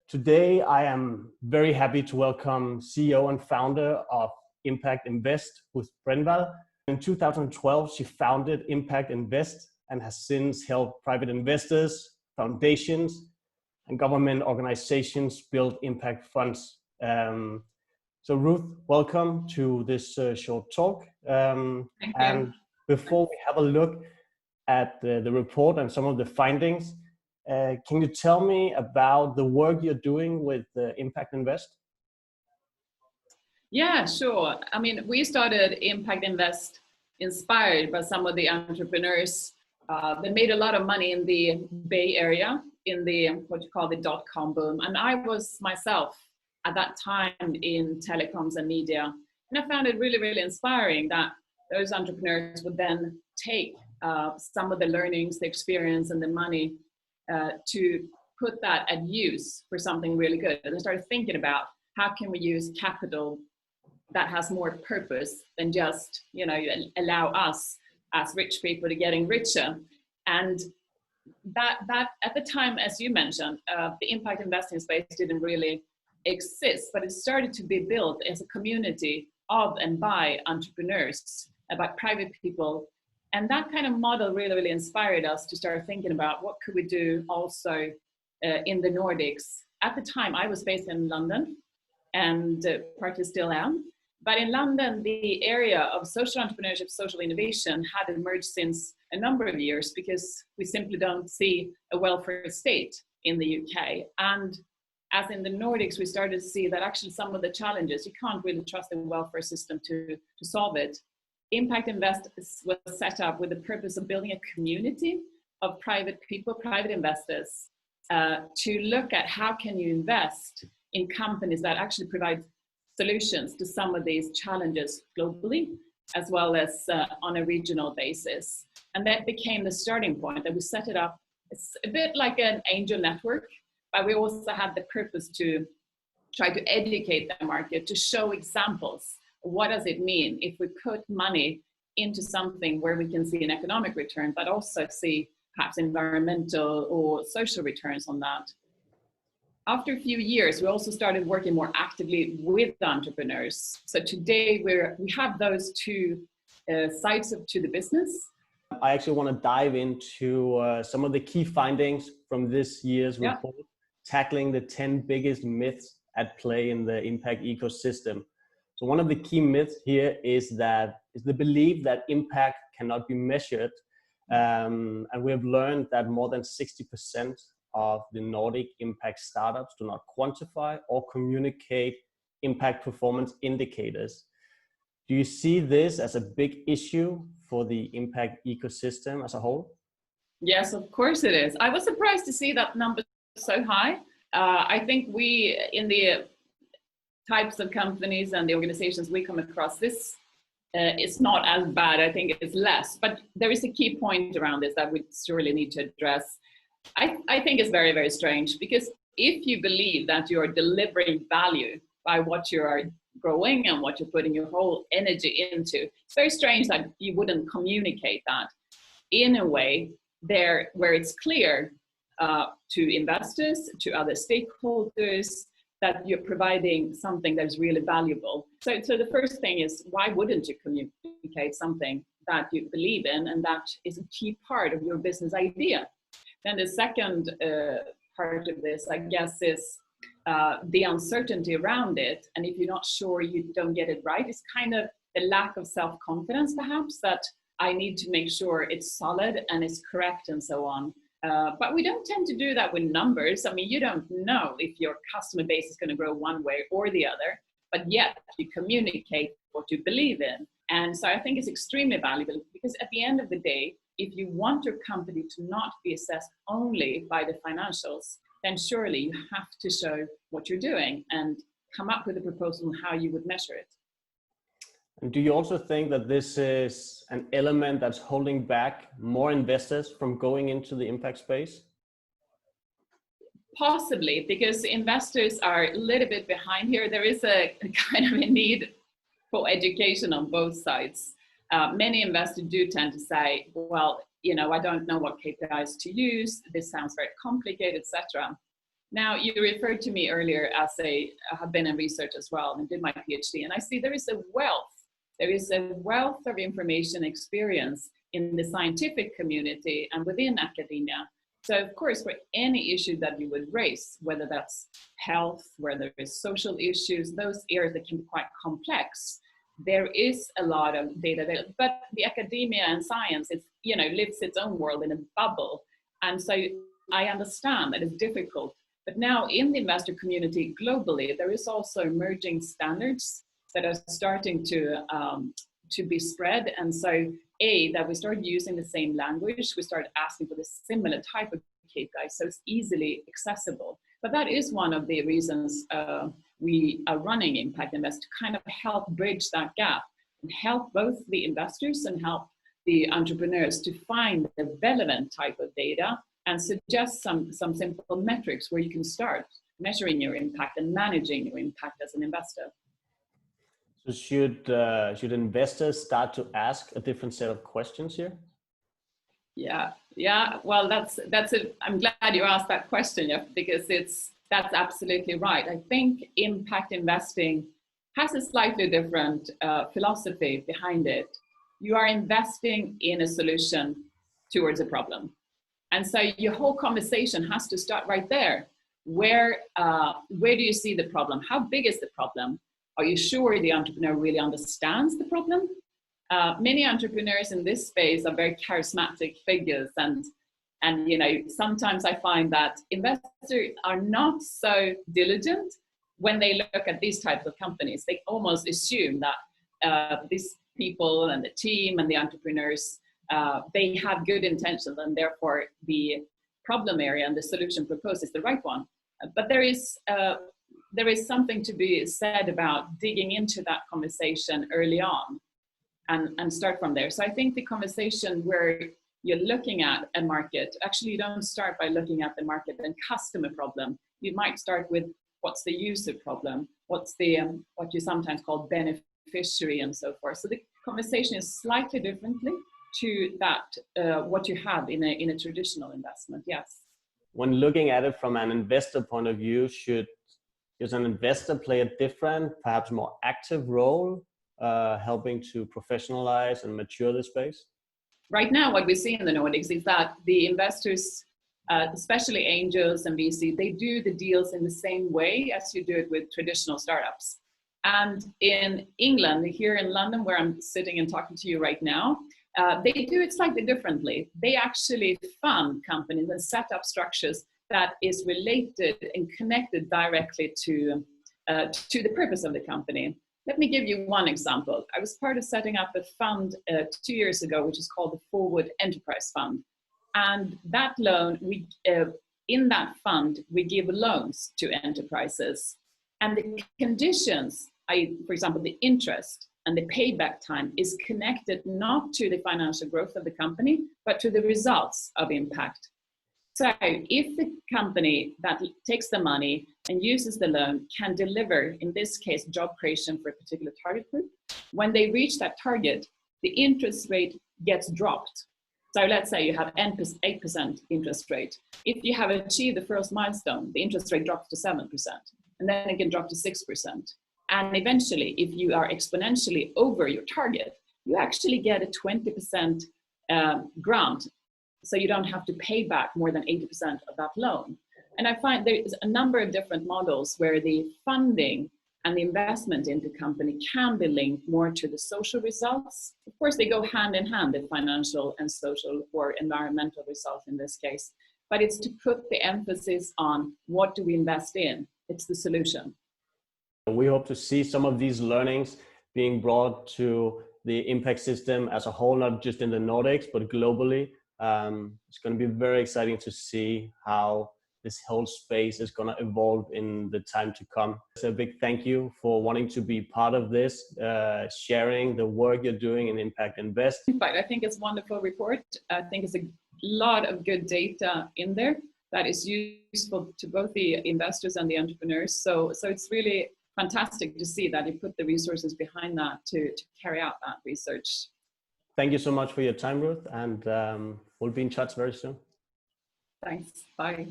Today, I am very happy to welcome CEO and founder of Impact Invest, Ruth Brännvall. In 2012, she founded Impact Invest and has since helped private investors, foundations, and government organizations build impact funds. So Ruth, welcome to this short talk. Thank you. And before we have a look at the report and some of the findings, can you tell me about the work you're doing with Impact Invest? Yeah, sure. I mean, we started Impact Invest inspired by some of the entrepreneurs that made a lot of money in the Bay Area in the what you call the .com boom. And I was myself at that time in telecoms and media. And I found it really, really inspiring that those entrepreneurs would then take some of the learnings, the experience, and the money to put that at use for something really good. And I started thinking about how can we use capital that has more purpose than just, allow us as rich people to getting richer. And that at the time, as you mentioned, the impact investing space didn't really exist, but it started to be built as a community of and by entrepreneurs, by private people. And that kind of model really, really inspired us to start thinking about what could we do also in the Nordics. At the time, I was based in London and partly still am. But in London, the area of social entrepreneurship, social innovation had emerged since a number of years because we simply don't see a welfare state in the UK. And as in the Nordics, we started to see that actually some of the challenges, you can't really trust the welfare system to solve it. Impact Invest was set up with the purpose of building a community of private people, private investors, to look at how can you invest in companies that actually provide solutions to some of these challenges globally, as well as on a regional basis. And that became the starting point that we set it up. It's a bit like an angel network, but we also had the purpose to try to educate the market, to show examples. What does it mean if we put money into something where we can see an economic return, but also see perhaps environmental or social returns on that? After a few years, we also started working more actively with entrepreneurs. So today we have those two sides to the business. I actually want to dive into some of the key findings from this year's report, tackling the 10 biggest myths at play in the impact ecosystem. So one of the key myths here is the belief that impact cannot be measured. And we have learned that more than 60% of the Nordic impact startups do not quantify or communicate impact performance indicators. Do you see this as a big issue for the impact ecosystem as a whole? Yes, of course it is. I was surprised to see that number so high. I think we, in the types of companies and the organizations we come across, this is not as bad. I think it's less, but there is a key point around this that we surely need to address. I think it's very, very strange, because if you believe that you're delivering value by what you are growing and what you're putting your whole energy into, it's very strange that you wouldn't communicate that in a way there where it's clear to investors, to other stakeholders, that you're providing something that is really valuable. So the first thing is, why wouldn't you communicate something that you believe in and that is a key part of your business idea? Then the second part of this, I guess, is the uncertainty around it. And if you're not sure you don't get it right, it's kind of the lack of self-confidence, perhaps, that I need to make sure it's solid and it's correct and so on. But we don't tend to do that with numbers. I mean, you don't know if your customer base is going to grow one way or the other, but yet you communicate what you believe in. And so I think it's extremely valuable, because at the end of the day, if you want your company to not be assessed only by the financials, then surely you have to show what you're doing and come up with a proposal on how you would measure it. And do you also think that this is an element that's holding back more investors from going into the impact space? Possibly, because investors are a little bit behind here. There is a kind of a need for education on both sides. Many investors do tend to say, well, I don't know what KPIs to use. This sounds very complicated, etc. Now, you referred to me earlier as I have been in research as well and did my PhD, and I see there is a wealth of information experience in the scientific community and within academia. So of course, for any issue that you would raise, whether that's health, whether it's social issues, those areas that can be quite complex, there is a lot of data there. But the academia and science, it's, lives its own world in a bubble. And so I understand that it's difficult. But now in the investor community globally, there is also emerging standards that are starting to be spread. And so that we start using the same language, we start asking for the similar type of KPIs, so it's easily accessible. But that is one of the reasons we are running Impact Invest, to kind of help bridge that gap and help both the investors and help the entrepreneurs to find the relevant type of data and suggest some simple metrics where you can start measuring your impact and managing your impact as an investor. So should investors start to ask a different set of questions here? Yeah. Well, I'm glad you asked that question, Jeff, because that's absolutely right. I think impact investing has a slightly different philosophy behind it. You are investing in a solution towards a problem. And so your whole conversation has to start right there. Where do you see the problem? How big is the problem? Are you sure the entrepreneur really understands the problem? Many entrepreneurs in this space are very charismatic figures, and sometimes I find that investors are not so diligent when they look at these types of companies. They almost assume that these people and the team and the entrepreneurs, they have good intentions, and therefore the problem area and the solution proposed is the right one. But there is something to be said about digging into that conversation early on and start from there. So I think the conversation where you're looking at a market, actually you don't start by looking at the market and customer problem. You might start with what's the user problem, what's the what you sometimes call beneficiary and so forth. So the conversation is slightly differently to that what you have in a traditional investment. Yes. When looking at it from an investor point of view, does an investor play a different, perhaps more active role, helping to professionalize and mature the space? Right now, what we see in the Nordics is that the investors, especially angels and VC, they do the deals in the same way as you do it with traditional startups. And in England, here in London, where I'm sitting and talking to you right now, they do it slightly differently. They actually fund companies and set up structures that is related and connected directly to the purpose of the company. Let me give you one example. I was part of setting up a fund 2 years ago, which is called the Forward Enterprise Fund. And that loan, in that fund, we give loans to enterprises. And the conditions, for example, the interest and the payback time is connected not to the financial growth of the company, but to the results of impact. So if the company that takes the money and uses the loan can deliver, in this case, job creation for a particular target group, when they reach that target, the interest rate gets dropped. So let's say you have 8% interest rate. If you have achieved the first milestone, the interest rate drops to 7%, and then it can drop to 6%. And eventually, if you are exponentially over your target, you actually get a 20% grant. So you don't have to pay back more than 80% of that loan. And I find there is a number of different models where the funding and the investment into company can be linked more to the social results. Of course, they go hand in hand, the financial and social or environmental results in this case. But it's to put the emphasis on what do we invest in? It's the solution. We hope to see some of these learnings being brought to the impact system as a whole, not just in the Nordics, but globally. It's going to be very exciting to see how this whole space is going to evolve in the time to come. So a big thank you for wanting to be part of this, sharing the work you're doing in Impact Invest. In fact, I think it's a wonderful report. I think it's a lot of good data in there that is useful to both the investors and the entrepreneurs. So it's really fantastic to see that you put the resources behind that to carry out that research. Thank you so much for your time, Ruth, and we'll be in touch very soon. Thanks. Bye.